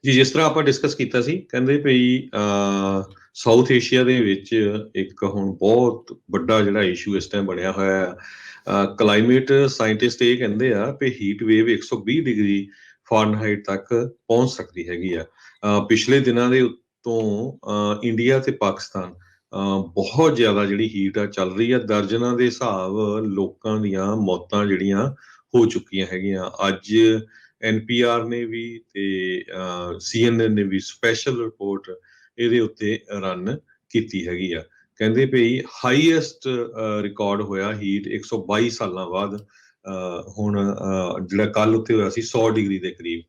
ਜੀ, ਜਿਸ ਤਰ੍ਹਾਂ ਆਪਾਂ ਡਿਸਕਸ ਕੀਤਾ ਸੀ, ਕਹਿੰਦੇ ਭਈ ਸਾਊਥ ਏਸ਼ੀਆ ਦੇ ਵਿੱਚ ਇੱਕ ਹੁਣ ਬਹੁਤ ਵੱਡਾ ਜਿਹੜਾ ਇਸ਼ੂ ਇਸ ਟਾਈਮ ਬਣਿਆ ਹੋਇਆ ਆ। ਕਲਾਈਮੇਟ ਸਾਇੰਟਿਸਟ ਇਹ ਕਹਿੰਦੇ ਆ ਵੀ ਹੀਟ ਵੇਵ 120 ਡਿਗਰੀ ਫਾਰਨਹਾਈਟ ਤੱਕ ਪਹੁੰਚ ਸਕਦੀ ਹੈਗੀ ਆ। ਪਿਛਲੇ ਦਿਨਾਂ ਦੇ ਉੱਤੋਂ ਇੰਡੀਆ ਤੇ ਪਾਕਿਸਤਾਨ ਬਹੁਤ ਜ਼ਿਆਦਾ ਜਿਹੜੀ ਹੀਟ ਆ ਚੱਲ ਰਹੀ ਆ। ਦਰਜਨਾਂ ਦੇ ਹਿਸਾਬ ਲੋਕਾਂ ਦੀਆਂ ਮੌਤਾਂ ਜਿਹੜੀਆਂ ਹੋ ਚੁੱਕੀਆਂ ਹੈਗੀਆਂ। ਅੱਜ NPR ਨੇ ਵੀ ਤੇ CNN ਨੇ ਵੀ ਸਪੈਸ਼ਲ ਰਿਪੋਰਟ ਇਹਦੇ ਉੱਤੇ ਰਨ ਕੀਤੀ ਹੈਗੀ ਆ। ਕਹਿੰਦੇ ਭਈ ਹਾਈਐਸਟ ਰਿਕਾਰਡ ਹੋਇਆ ਹੀਟ 122 ਸਾਲਾਂ ਬਾਅਦ ਹੁਣ ਜਿਹੜਾ ਕੱਲ ਉੱਤੇ ਹੋਇਆ ਸੀ 100 ਡਿਗਰੀ ਦੇ ਕਰੀਬ।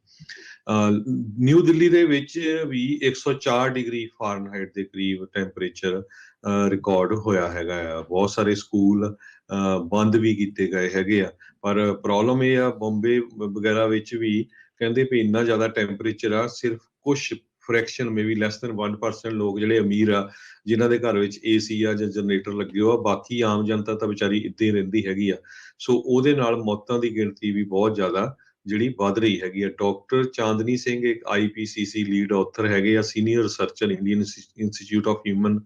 ਨਿਊ ਦਿੱਲੀ ਦੇ ਵਿੱਚ ਵੀ 104 ਡਿਗਰੀ ਫਾਰਨਹਾਈਟ ਦੇ ਕਰੀਬ ਟੈਂਪਰੇਚਰ ਰਿਕਾਰਡ ਹੋਇਆ ਹੈਗਾ ਆ। ਬਹੁਤ ਸਾਰੇ ਸਕੂਲ ਬੰਦ ਵੀ ਕੀਤੇ ਗਏ ਹੈਗੇ ਆ। ਪਰ ਪ੍ਰੋਬਲਮ ਇਹ ਆ ਬੰਬੇ ਵਗੈਰਾ ਵਿੱਚ ਵੀ ਕਹਿੰਦੇ ਵੀ ਇੰਨਾ ਜ਼ਿਆਦਾ ਟੈਂਪਰੇਚਰ ਆ, ਸਿਰਫ ਕੁਛ ਫ੍ਰੈਕਸ਼ਨ ਮੇਬੀ ਲੈਸ ਦੈਨ 1% ਲੋਕ ਜਿਹੜੇ ਅਮੀਰ ਆ ਜਿਨ੍ਹਾਂ ਦੇ ਘਰ ਵਿੱਚ AC ਆ ਜਾਂ ਜਨਰੇਟਰ ਲੱਗੇ ਹੋ ਆ, ਬਾਕੀ ਆਮ ਜਨਤਾ ਤਾਂ ਵਿਚਾਰੀ ਇੱਦਾਂ ਹੀ ਰਹਿੰਦੀ ਹੈਗੀ ਆ। ਸੋ ਉਹਦੇ ਨਾਲ ਮੌਤਾਂ ਦੀ ਗਿਣਤੀ ਵੀ ਬਹੁਤ ਜ਼ਿਆਦਾ ਜਿਹੜੀ ਵੱਧ ਰਹੀ ਹੈਗੀ ਆ। ਡਾਕਟਰ ਚਾਂਦਨੀ ਸਿੰਘ ਇੱਕ IPCC ਲੀਡ ਆਥਰ ਹੈਗੇ ਆ, senior researcher Indian Institute of Human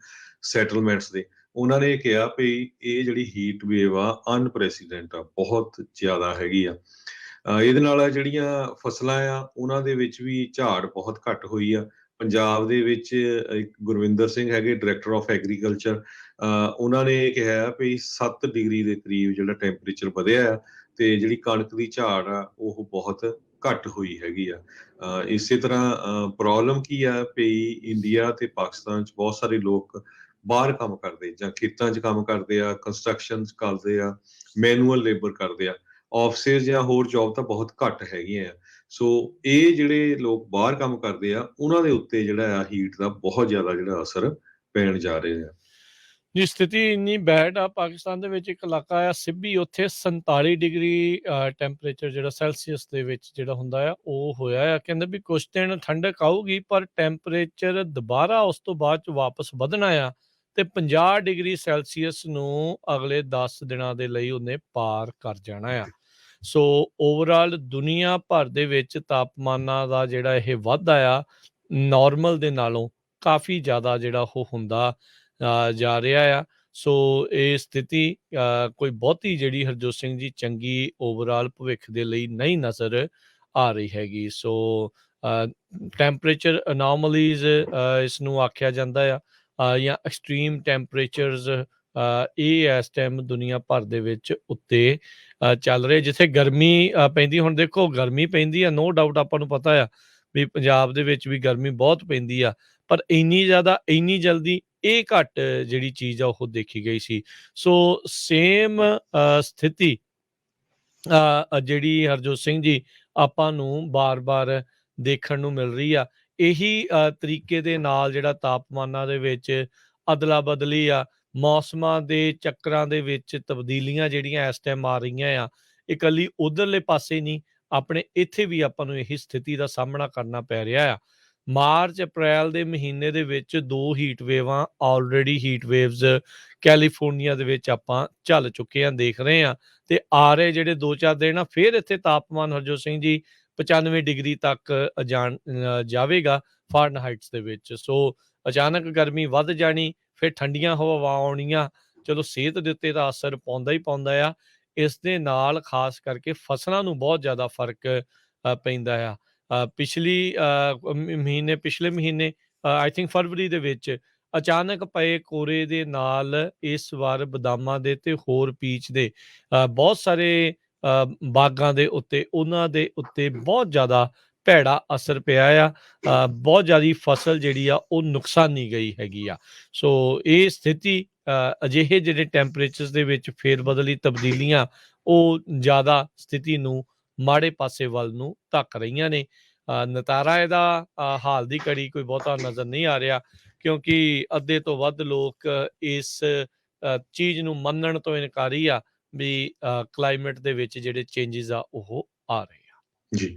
Settlements ਦੇ। ਉਹਨਾਂ ਨੇ ਕਿਹਾ ਵੀ ਇਹ ਜਿਹੜੀ ਹੀਟ ਵੇਵ ਆ ਅਨਪ੍ਰੈਸੀਡੈਂਟ ਆ, ਬਹੁਤ ਜ਼ਿਆਦਾ ਹੈਗੀ ਆ। ਇਹਦੇ ਨਾਲ ਜਿਹੜੀਆਂ ਫਸਲਾਂ ਆ ਉਹਨਾਂ ਦੇ ਵਿੱਚ ਵੀ ਝਾੜ ਬਹੁਤ ਘੱਟ ਹੋਈ ਆ। ਪੰਜਾਬ ਦੇ ਵਿੱਚ ਇੱਕ ਗੁਰਵਿੰਦਰ ਸਿੰਘ ਹੈਗੇ ਡਾਇਰੈਕਟਰ ਆਫ ਐਗਰੀਕਲਚਰ, ਉਹਨਾਂ ਨੇ ਕਿਹਾ ਵੀ 7 ਡਿਗਰੀ ਦੇ ਕਰੀਬ ਜਿਹੜਾ ਟੈਂਪਰੇਚਰ ਵਧਿਆ ਆ ਤੇ ਜਿਹੜੀ ਕਣਕ ਦੀ ਝਾੜ ਆ ਉਹ ਬਹੁਤ ਘੱਟ ਹੋਈ ਹੈਗੀ ਆ। ਇਸੇ ਤਰ੍ਹਾਂ ਪ੍ਰੋਬਲਮ ਕੀ ਆ ਵੀ ਇੰਡੀਆ ਤੇ ਪਾਕਿਸਤਾਨ 'ਚ ਬਹੁਤ ਸਾਰੇ ਲੋਕ ਬਾਹਰ ਕੰਮ ਕਰਦੇ ਜਾਂ ਖੇਤਾਂ 'ਚ ਕੰਮ ਕਰਦੇ ਆ, ਕੰਸਟਰਕਸ਼ਨ ਕਰਦੇ ਆ, ਮੈਨੂਅਲ ਲੇਬਰ ਕਰਦੇ ਆ। ਆਫਿਸਿਸ ਜਾਂ ਹੋਰ ਜੌਬ ਤਾਂ ਬਹੁਤ ਘੱਟ ਹੈਗੀਆਂ ਆ। ਸੋ ਇਹ ਜਿਹੜੇ ਲੋਕ ਬਾਹਰ ਕੰਮ ਕਰਦੇ ਆ ਉਹਨਾਂ ਦੇ ਉੱਤੇ ਜਿਹੜਾ ਆ ਹੀਟ ਦਾ ਬਹੁਤ ਜ਼ਿਆਦਾ ਜਿਹੜਾ ਅਸਰ ਪੈਣ ਜਾ ਰਿਹਾ ਆ। ਜੀ, ਸਥਿਤੀ ਇੰਨੀ ਬੈਡ ਆ। ਪਾਕਿਸਤਾਨ ਦੇ ਵਿੱਚ ਇੱਕ ਇਲਾਕਾ ਆ ਸਿੱਬੀ, ਉੱਥੇ 47 ਡਿਗਰੀ ਟੈਂਪਰੇਚਰ ਜਿਹੜਾ ਸੈਲਸੀਅਸ ਦੇ ਵਿੱਚ ਜਿਹੜਾ ਹੁੰਦਾ ਆ ਉਹ ਹੋਇਆ ਆ। ਕਹਿੰਦੇ ਵੀ ਕੁਛ ਦਿਨ ਠੰਡਕ ਆਊਗੀ ਪਰ ਟੈਂਪਰੇਚਰ ਦੁਬਾਰਾ ਉਸ ਤੋਂ ਬਾਅਦ 'ਚ ਵਾਪਸ ਵਧਣਾ ਆ ਤੇ 50 ਡਿਗਰੀ ਸੈਲਸੀਅਸ ਨੂੰ ਅਗਲੇ 10 ਦਿਨਾਂ ਦੇ ਲਈ ਉਹਨੇ ਪਾਰ ਕਰ ਜਾਣਾ ਆ। ਸੋ ਓਵਰਆਲ ਦੁਨੀਆ ਭਰ ਦੇ ਵਿੱਚ ਤਾਪਮਾਨਾਂ ਦਾ ਜਿਹੜਾ ਇਹ ਵਾਧਾ ਆ ਨਾਰਮਲ ਦੇ ਨਾਲੋਂ ਕਾਫੀ ਜ਼ਿਆਦਾ ਜਿਹੜਾ ਉਹ ਹੁੰਦਾ ਜਾ ਰਿਹਾ ਆ। ਸੋ ਇਹ ਸਥਿਤੀ ਕੋਈ ਬਹੁਤੀ ਜਿਹੜੀ ਹਰਜੋਤ ਸਿੰਘ ਜੀ ਚੰਗੀ ਓਵਰਆਲ ਭਵਿੱਖ ਦੇ ਲਈ ਨਹੀਂ ਨਜ਼ਰ ਆ ਰਹੀ ਹੈਗੀ। ਸੋ ਟੈਂਪਰੇਚਰ ਅਨੋਮਲੀਜ਼ ਇਸ ਨੂੰ ਆਖਿਆ ਜਾਂਦਾ ਆ ਜਾਂ ਐਕਸਟ੍ਰੀਮ ਟੈਂਪਰੇਚਰਸ, ਇਹ ਇਸ ਟਾਈਮ ਦੁਨੀਆ ਭਰ ਦੇ ਵਿੱਚ ਉੱਤੇ ਚੱਲ ਰਹੇ। ਜਿੱਥੇ ਗਰਮੀ ਪੈਂਦੀ, ਹੁਣ ਦੇਖੋ ਗਰਮੀ ਪੈਂਦੀ ਆ, ਨੋ ਡਾਊਟ ਆਪਾਂ ਨੂੰ ਪਤਾ ਆ ਵੀ ਪੰਜਾਬ ਦੇ ਵਿੱਚ ਵੀ ਗਰਮੀ ਬਹੁਤ ਪੈਂਦੀ ਆ, ਪਰ ਇੰਨੀ ਜ਼ਿਆਦਾ ਇੰਨੀ ਜਲਦੀ ਇਹ ਘੱਟ ਜਿਹੜੀ ਚੀਜ਼ ਆ ਉਹ ਦੇਖੀ ਗਈ ਸੀ। ਸੋ ਸੇਮ ਸਥਿਤੀ ਜਿਹੜੀ ਹਰਜੋਤ ਸਿੰਘ ਜੀ ਆਪਾਂ ਨੂੰ ਬਾਰ-ਬਾਰ ਦੇਖਣ ਨੂੰ ਮਿਲ ਰਹੀ ਆ। ਇਹੀ ਤਰੀਕੇ ਦੇ ਨਾਲ ਜਿਹੜਾ ਤਾਪਮਾਨਾਂ ਦੇ ਵਿੱਚ ਅਦਲਾ-ਬਦਲੀ ਆ, ਮੌਸਮਾਂ ਦੇ ਚੱਕਰਾਂ ਦੇ ਵਿੱਚ ਤਬਦੀਲੀਆਂ ਜਿਹੜੀਆਂ ਇਸ ਟਾਈਮ ਆ ਰਹੀਆਂ ਆ, ਇਕੱਲੀ ਉਧਰਲੇ ਪਾਸੇ ਨਹੀਂ, ਆਪਣੇ ਇੱਥੇ ਵੀ ਆਪਾਂ ਨੂੰ ਇਹੀ ਸਥਿਤੀ ਦਾ ਸਾਹਮਣਾ ਕਰਨਾ ਪੈ ਰਿਹਾ ਆ। ਮਾਰਚ ਅਪ੍ਰੈਲ ਦੇ ਮਹੀਨੇ ਦੇ ਵਿੱਚ 2 ਹੀਟ ਵੇਵਾਂ ਆਲਰੇਡੀ ਹੀਟ ਵੇਵਸ ਕੈਲੀਫੋਰਨੀਆ ਦੇ ਵਿੱਚ ਆਪਾਂ ਝੱਲ ਚੁੱਕੇ ਹਾਂ, ਦੇਖ ਰਹੇ ਹਾਂ ਤੇ ਆ ਰਹੇ ਜਿਹੜੇ 2-4 ਦਿਨ ਆ ਫਿਰ ਇੱਥੇ ਤਾਪਮਾਨ ਹਰਜੋਤ ਸਿੰਘ ਜੀ 95 ਡਿਗਰੀ ਤੱਕ ਜਾਵੇਗਾ ਫਾਰਨਹਾਈਟਸ ਦੇ ਵਿੱਚ। ਸੋ ਅਚਾਨਕ ਗਰਮੀ ਵੱਧ ਜਾਣੀ, ਫਿਰ ਠੰਡੀਆਂ ਹਵਾਵਾਂ ਆਉਣੀਆਂ। ਚਲੋ ਸਿਹਤ ਦੇ ਉੱਤੇ ਤਾਂ ਅਸਰ ਪਾਉਂਦਾ ਹੀ ਪਾਉਂਦਾ ਆ। ਇਸ ਦੇ ਨਾਲ ਖਾਸ ਕਰਕੇ ਫਸਲਾਂ ਨੂੰ ਬਹੁਤ ਜ਼ਿਆਦਾ ਫਰਕ ਪੈਂਦਾ ਆ। ਪਿਛਲੇ ਮਹੀਨੇ ਆਈ ਥਿੰਕ ਫਰਵਰੀ ਦੇ ਵਿੱਚ ਅਚਾਨਕ ਪਏ ਕੋਰੇ ਦੇ ਨਾਲ ਇਸ ਵਾਰ ਬਦਾਮਾਂ ਦੇ ਤੇ ਹੋਰ ਪੀਚ ਦੇ ਬਹੁਤ ਸਾਰੇ ਬਾਗਾਂ ਦੇ ਉੱਤੇ, ਉਹਨਾਂ ਦੇ ਉੱਤੇ ਬਹੁਤ ਜ਼ਿਆਦਾ ਭੈੜਾ ਅਸਰ ਪਿਆ ਆ। ਬਹੁਤ ਜ਼ਿਆਦਾ ਫਸਲ ਜਿਹੜੀ ਆ ਉਹ ਨੁਕਸਾਨੀ ਗਈ ਹੈਗੀ ਆ। ਸੋ ਇਹ ਸਥਿਤੀ ਅਜਿਹੇ ਜਿਹੜੇ ਟੈਂਪਰੇਚਰਸ ਦੇ ਵਿੱਚ ਫੇਰ ਬਦਲੀ ਤਬਦੀਲੀਆਂ ਉਹ ਜ਼ਿਆਦਾ ਸਥਿਤੀ ਨੂੰ ਮਾੜੇ ਪਾਸੇ ਵੱਲ ਨੂੰ ਧੱਕ ਰਹੀਆਂ ਨੇ। ਨਤਾਰਾ ਇਹਦਾ ਹਾਲ ਦੀ ਘੜੀ ਕੋਈ ਬਹੁਤਾ ਨਜ਼ਰ ਨਹੀਂ ਆ ਰਿਹਾ, ਕਿਉਂਕਿ ਅੱਧੇ ਤੋਂ ਵੱਧ ਲੋਕ ਇਸ ਚੀਜ਼ ਨੂੰ ਮੰਨਣ ਤੋਂ ਇਨਕਾਰੀ ਆ ਵੀ ਕਲਾਈਮੇਟ ਦੇ ਵਿੱਚ ਜਿਹੜੇ ਚੇਂਜਿਸ ਆ ਉਹ ਆ ਰਹੇ ਆ। ਜੀ।